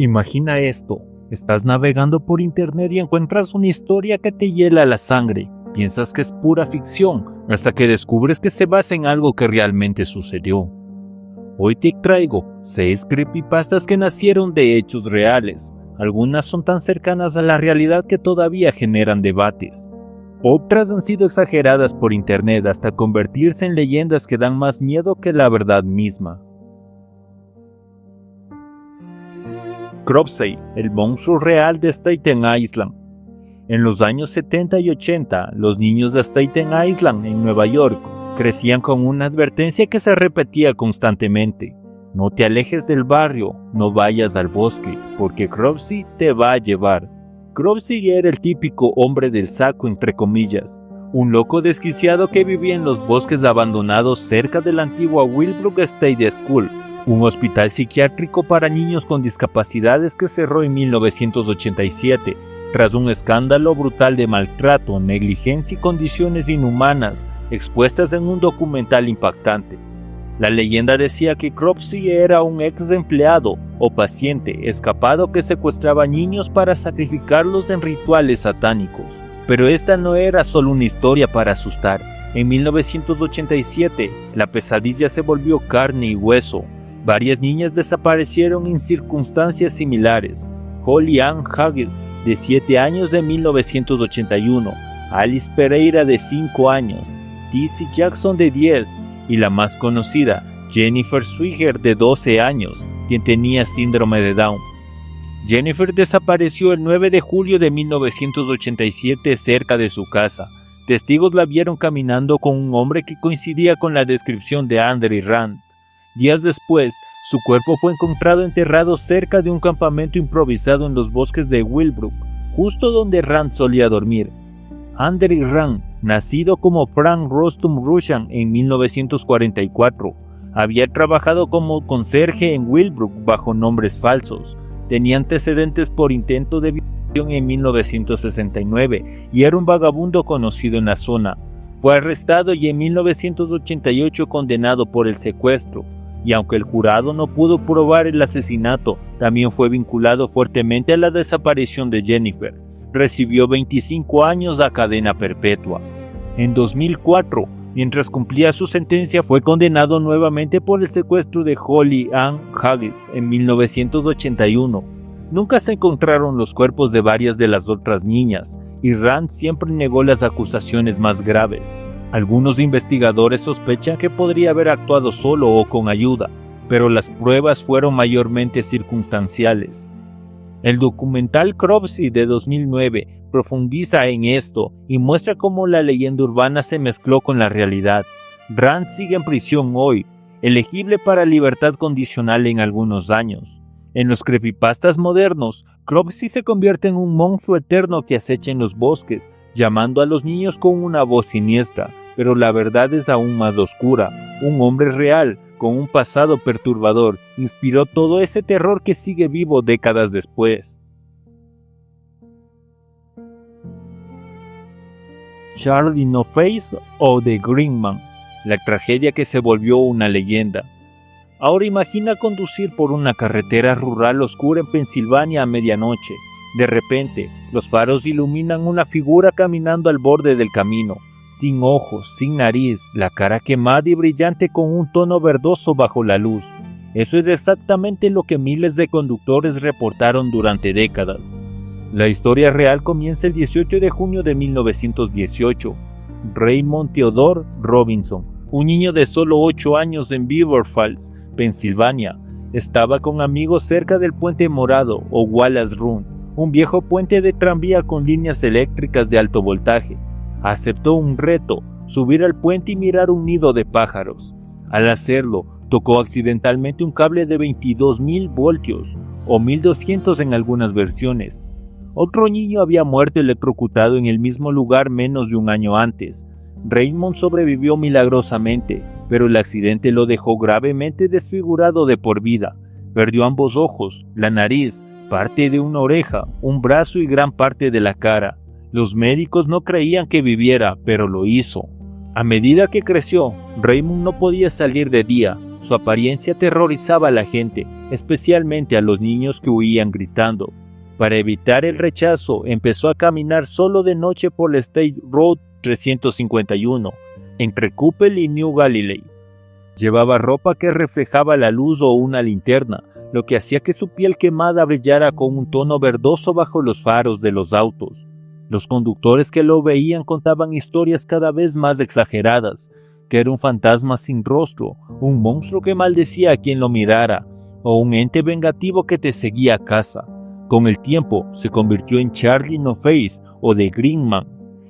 Imagina esto, estás navegando por internet y encuentras una historia que te hiela la sangre. Piensas que es pura ficción, hasta que descubres que se basa en algo que realmente sucedió. Hoy te traigo 6 creepypastas que nacieron de hechos reales. Algunas son tan cercanas a la realidad que todavía generan debates. Otras han sido exageradas por internet hasta convertirse en leyendas que dan más miedo que la verdad misma. Cropsey, el monstruo real de Staten Island. En los años 70 y 80, los niños de Staten Island, en Nueva York, crecían con una advertencia que se repetía constantemente. No te alejes del barrio, no vayas al bosque, porque Cropsey te va a llevar. Cropsey era el típico hombre del saco entre comillas, un loco desquiciado que vivía en los bosques abandonados cerca de la antigua Willbrook State School, un hospital psiquiátrico para niños con discapacidades que cerró en 1987, tras un escándalo brutal de maltrato, negligencia y condiciones inhumanas expuestas en un documental impactante. La leyenda decía que Cropsey era un ex empleado o paciente escapado que secuestraba niños para sacrificarlos en rituales satánicos. Pero esta no era solo una historia para asustar. En 1987, la pesadilla se volvió carne y hueso. Varias niñas desaparecieron en circunstancias similares. Holly Ann Haggis, de 7 años, de 1981, Alice Pereira, de 5 años, Tizzy Jackson, de 10, y la más conocida, Jennifer Swigert, de 12 años, quien tenía síndrome de Down. Jennifer desapareció el 9 de julio de 1987 cerca de su casa. Testigos la vieron caminando con un hombre que coincidía con la descripción de Andre Rand. Días después, su cuerpo fue encontrado enterrado cerca de un campamento improvisado en los bosques de Willbrook, justo donde Rand solía dormir. Andre Rand, nacido como Frank Rostum Rushan en 1944, había trabajado como conserje en Willbrook bajo nombres falsos. Tenía antecedentes por intento de violación en 1969 y era un vagabundo conocido en la zona. Fue arrestado y en 1988 condenado por el secuestro. Y aunque el jurado no pudo probar el asesinato, también fue vinculado fuertemente a la desaparición de Jennifer. Recibió 25 años a cadena perpetua. En 2004, mientras cumplía su sentencia, fue condenado nuevamente por el secuestro de Holly Ann Haggis en 1981. Nunca se encontraron los cuerpos de varias de las otras niñas, y Rand siempre negó las acusaciones más graves. Algunos investigadores sospechan que podría haber actuado solo o con ayuda, pero las pruebas fueron mayormente circunstanciales. El documental Cropsey de 2009 profundiza en esto y muestra cómo la leyenda urbana se mezcló con la realidad. Rand sigue en prisión hoy, elegible para libertad condicional en algunos años. En los creepypastas modernos, Cropsey se convierte en un monstruo eterno que acecha en los bosques, llamando a los niños con una voz siniestra, pero la verdad es aún más oscura. Un hombre real, con un pasado perturbador, inspiró todo ese terror que sigue vivo décadas después. Charlie No Face o The Green Man, la tragedia que se volvió una leyenda. Ahora imagina conducir por una carretera rural oscura en Pensilvania a medianoche. De repente, los faros iluminan una figura caminando al borde del camino, sin ojos, sin nariz, la cara quemada y brillante con un tono verdoso bajo la luz. Eso es exactamente lo que miles de conductores reportaron durante décadas. La historia real comienza el 18 de junio de 1918. Raymond Theodore Robinson, un niño de solo 8 años en Beaver Falls, Pensilvania, estaba con amigos cerca del Puente Morado o Wallace Run, un viejo puente de tranvía con líneas eléctricas de alto voltaje. Aceptó un reto, subir al puente y mirar un nido de pájaros. Al hacerlo, tocó accidentalmente un cable de 22.000 voltios, o 1.200 en algunas versiones. Otro niño había muerto electrocutado en el mismo lugar menos de un año antes. Raymond sobrevivió milagrosamente, pero el accidente lo dejó gravemente desfigurado de por vida. Perdió ambos ojos, la nariz, parte de una oreja, un brazo y gran parte de la cara. Los médicos no creían que viviera, pero lo hizo. A medida que creció, Raymond no podía salir de día. Su apariencia aterrorizaba a la gente, especialmente a los niños que huían gritando. Para evitar el rechazo, empezó a caminar solo de noche por la State Road 351, entre Coupel y New Galilee. Llevaba ropa que reflejaba la luz o una linterna, lo que hacía que su piel quemada brillara con un tono verdoso bajo los faros de los autos. Los conductores que lo veían contaban historias cada vez más exageradas, que era un fantasma sin rostro, un monstruo que maldecía a quien lo mirara, o un ente vengativo que te seguía a casa. Con el tiempo se convirtió en Charlie No Face o The Green Man.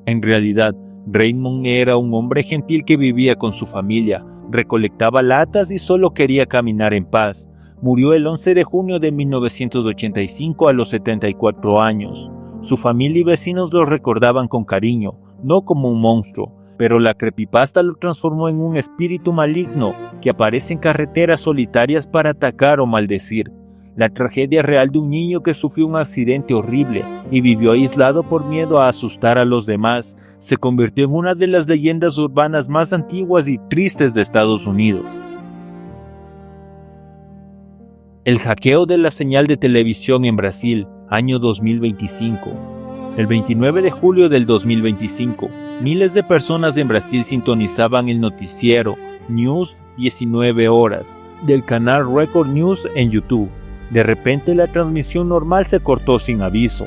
En realidad, Raymond era un hombre gentil que vivía con su familia, recolectaba latas y solo quería caminar en paz. Murió el 11 de junio de 1985 a los 74 años. Su familia y vecinos lo recordaban con cariño, no como un monstruo, pero la creepypasta lo transformó en un espíritu maligno que aparece en carreteras solitarias para atacar o maldecir. La tragedia real de un niño que sufrió un accidente horrible y vivió aislado por miedo a asustar a los demás se convirtió en una de las leyendas urbanas más antiguas y tristes de Estados Unidos. El hackeo de la señal de televisión en Brasil, año 2025. El 29 de julio del 2025, miles de personas en Brasil sintonizaban el noticiero News 19 horas del canal Record News en YouTube. De repente la transmisión normal se cortó sin aviso.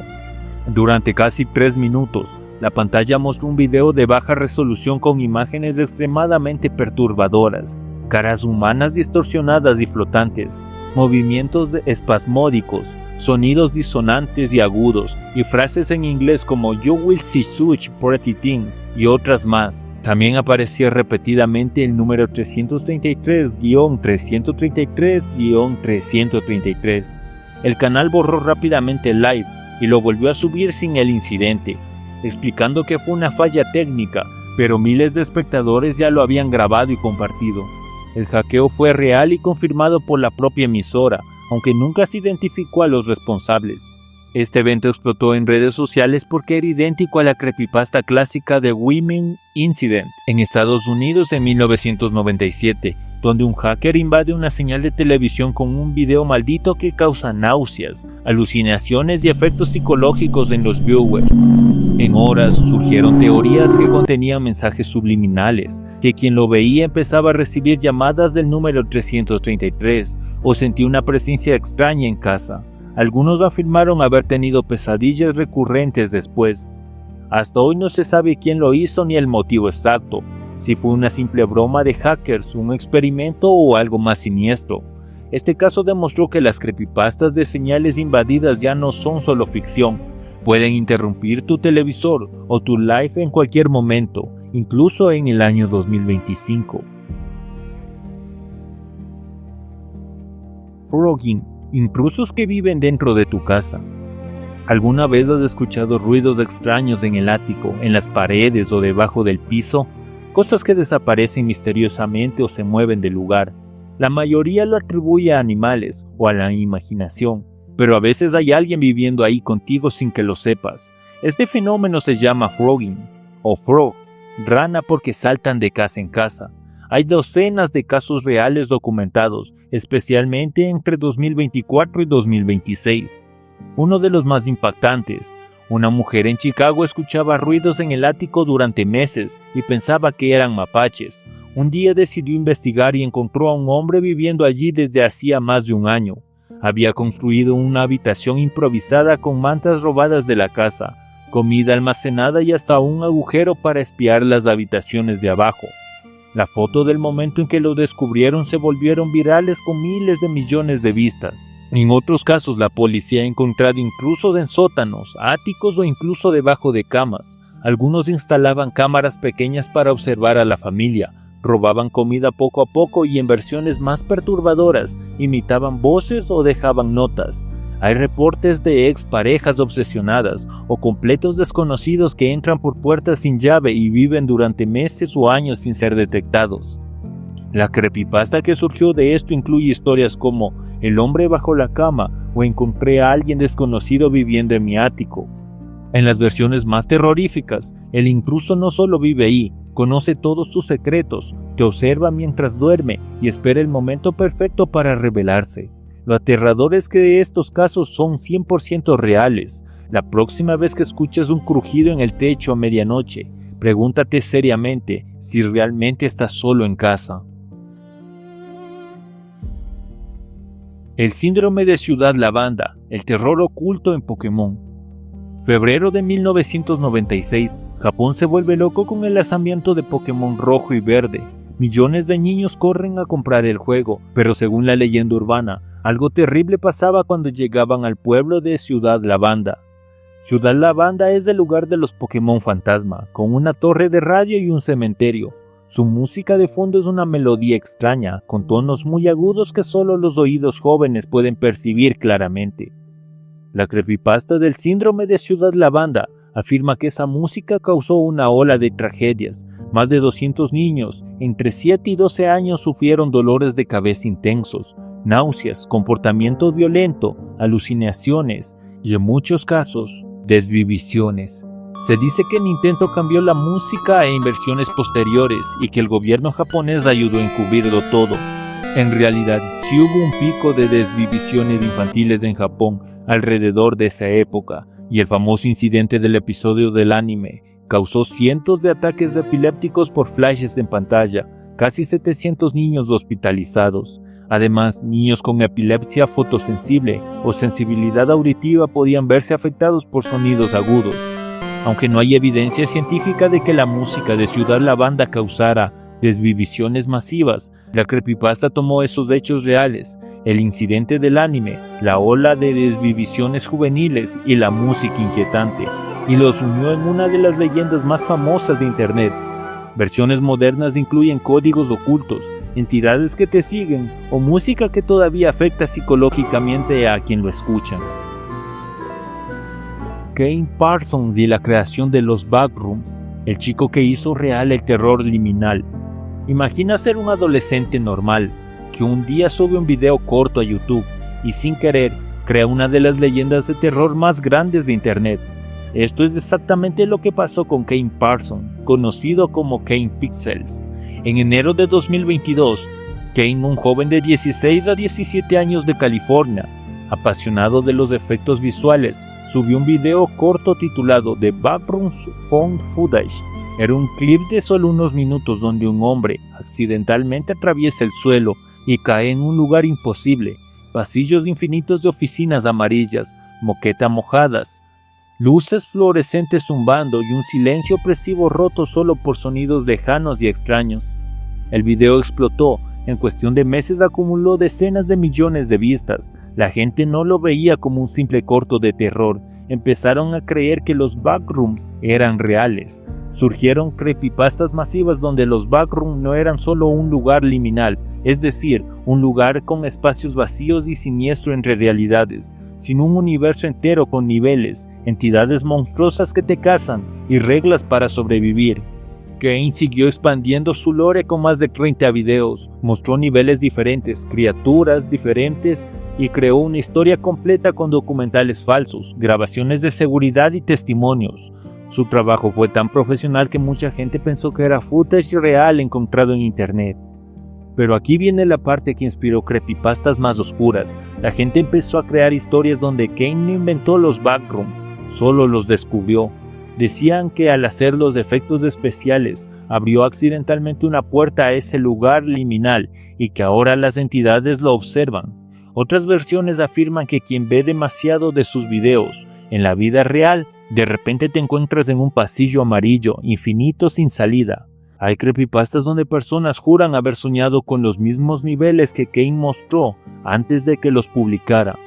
Durante casi 3 minutos, la pantalla mostró un video de baja resolución con imágenes extremadamente perturbadoras, caras humanas distorsionadas y flotantes, movimientos espasmódicos, sonidos disonantes y agudos, y frases en inglés como "You will see such pretty things" y otras más. También aparecía repetidamente el número 333-333-333. El canal borró rápidamente el live y lo volvió a subir sin el incidente, explicando que fue una falla técnica, pero miles de espectadores ya lo habían grabado y compartido. El hackeo fue real y confirmado por la propia emisora, aunque nunca se identificó a los responsables. Este evento explotó en redes sociales porque era idéntico a la creepypasta clásica de Women Incident en Estados Unidos en 1997, donde un hacker invade una señal de televisión con un video maldito que causa náuseas, alucinaciones y efectos psicológicos en los viewers. En horas surgieron teorías que contenían mensajes subliminales, que quien lo veía empezaba a recibir llamadas del número 333 o sentía una presencia extraña en casa. Algunos afirmaron haber tenido pesadillas recurrentes después. Hasta hoy no se sabe quién lo hizo ni el motivo exacto, si fue una simple broma de hackers, un experimento o algo más siniestro. Este caso demostró que las creepypastas de señales invadidas ya no son solo ficción. Pueden interrumpir tu televisor o tu live en cualquier momento, incluso en el año 2025. Frogging. Intrusos que viven dentro de tu casa. ¿Alguna vez has escuchado ruidos extraños en el ático, en las paredes o debajo del piso? Cosas que desaparecen misteriosamente o se mueven del lugar. La mayoría lo atribuye a animales o a la imaginación, pero a veces hay alguien viviendo ahí contigo sin que lo sepas. Este fenómeno se llama frogging o frog, rana porque saltan de casa en casa. Hay docenas de casos reales documentados, especialmente entre 2024 y 2026. Uno de los más impactantes, una mujer en Chicago escuchaba ruidos en el ático durante meses y pensaba que eran mapaches. Un día decidió investigar y encontró a un hombre viviendo allí desde hacía más de un año. Había construido una habitación improvisada con mantas robadas de la casa, comida almacenada y hasta un agujero para espiar las habitaciones de abajo. La foto del momento en que lo descubrieron se volvieron virales con miles de millones de vistas. En otros casos, la policía ha encontrado intrusos en sótanos, áticos o incluso debajo de camas. Algunos instalaban cámaras pequeñas para observar a la familia, robaban comida poco a poco y en versiones más perturbadoras, imitaban voces o dejaban notas. Hay reportes de exparejas obsesionadas o completos desconocidos que entran por puertas sin llave y viven durante meses o años sin ser detectados. La creepypasta que surgió de esto incluye historias como "El hombre bajo la cama" o "Encontré a alguien desconocido viviendo en mi ático". En las versiones más terroríficas, el intruso no solo vive ahí, conoce todos tus secretos, te observa mientras duerme y espera el momento perfecto para revelarse. Lo aterrador es que estos casos son 100% reales. La próxima vez que escuches un crujido en el techo a medianoche, pregúntate seriamente si realmente estás solo en casa. El síndrome de Ciudad Lavanda, el terror oculto en Pokémon. Febrero de 1996, Japón se vuelve loco con el lanzamiento de Pokémon rojo y verde. Millones de niños corren a comprar el juego, pero según la leyenda urbana, algo terrible pasaba cuando llegaban al pueblo de Ciudad Lavanda. Ciudad Lavanda es el lugar de los Pokémon fantasma, con una torre de radio y un cementerio. Su música de fondo es una melodía extraña, con tonos muy agudos que solo los oídos jóvenes pueden percibir claramente. La creepypasta del síndrome de Ciudad Lavanda afirma que esa música causó una ola de tragedias. Más de 200 niños entre 7 y 12 años sufrieron dolores de cabeza intensos, náuseas, comportamiento violento, alucinaciones y en muchos casos, desvivisiones. Se dice que Nintendo cambió la música en versiones posteriores y que el gobierno japonés ayudó a encubrirlo todo. En realidad, sí hubo un pico de desvivisiones infantiles en Japón alrededor de esa época, y el famoso incidente del episodio del anime causó cientos de ataques epilépticos por flashes en pantalla, casi 700 niños hospitalizados. Además, niños con epilepsia fotosensible o sensibilidad auditiva podían verse afectados por sonidos agudos. Aunque no hay evidencia científica de que la música de Ciudad Lavanda causara desvivisiones masivas, la creepypasta tomó esos hechos reales, el incidente del anime, la ola de desvivisiones juveniles y la música inquietante, y los unió en una de las leyendas más famosas de Internet. Versiones modernas incluyen códigos ocultos, entidades que te siguen o música que todavía afecta psicológicamente a quien lo escucha. Kane Parsons y la creación de los Backrooms, el chico que hizo real el terror liminal. Imagina ser un adolescente normal, que un día sube un video corto a YouTube y sin querer crea una de las leyendas de terror más grandes de Internet. Esto es exactamente lo que pasó con Kane Parsons, conocido como Kane Pixels. En enero de 2022, Kane, un joven de 16 a 17 años de California, apasionado de los efectos visuales, subió un video corto titulado The Backrooms Found Footage. Era un clip de solo unos minutos donde un hombre accidentalmente atraviesa el suelo y cae en un lugar imposible, pasillos infinitos de oficinas amarillas, moqueta mojadas, luces fluorescentes zumbando y un silencio opresivo roto solo por sonidos lejanos y extraños. El video explotó. En cuestión de meses acumuló decenas de millones de vistas. La gente no lo veía como un simple corto de terror. Empezaron a creer que los backrooms eran reales. Surgieron creepypastas masivas donde los backrooms no eran solo un lugar liminal, es decir, un lugar con espacios vacíos y siniestro entre realidades, sino un universo entero con niveles, entidades monstruosas que te cazan y reglas para sobrevivir. Kane siguió expandiendo su lore con más de 30 videos, mostró niveles diferentes, criaturas diferentes y creó una historia completa con documentales falsos, grabaciones de seguridad y testimonios. Su trabajo fue tan profesional que mucha gente pensó que era footage real encontrado en internet. Pero aquí viene la parte que inspiró creepypastas más oscuras. La gente empezó a crear historias donde Kane no inventó los backrooms, solo los descubrió. Decían que al hacer los efectos especiales abrió accidentalmente una puerta a ese lugar liminal y que ahora las entidades lo observan. Otras versiones afirman que quien ve demasiado de sus videos en la vida real, de repente te encuentras en un pasillo amarillo, infinito sin salida. Hay creepypastas donde personas juran haber soñado con los mismos niveles que Kane mostró antes de que los publicara.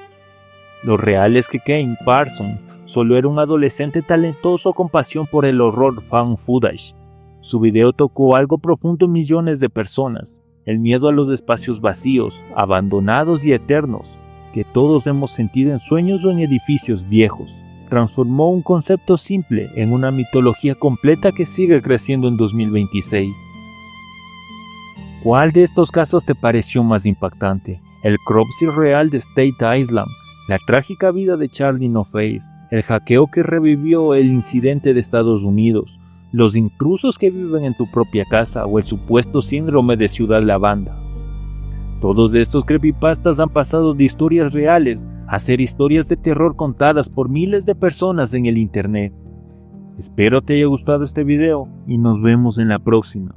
Lo real es que Kane Parsons solo era un adolescente talentoso con pasión por el horror found footage. Su video tocó algo profundo en millones de personas, el miedo a los espacios vacíos, abandonados y eternos, que todos hemos sentido en sueños o en edificios viejos. Transformó un concepto simple en una mitología completa que sigue creciendo en 2026. ¿Cuál de estos casos te pareció más impactante? ¿El cropsy real de State Island? ¿La trágica vida de Charlie No Face? ¿El hackeo que revivió el incidente de Estados Unidos? los intrusos que viven en tu propia casa o el supuesto síndrome de Ciudad Lavanda. Todos estos creepypastas han pasado de historias reales a ser historias de terror contadas por miles de personas en el internet. Espero te haya gustado este video y nos vemos en la próxima.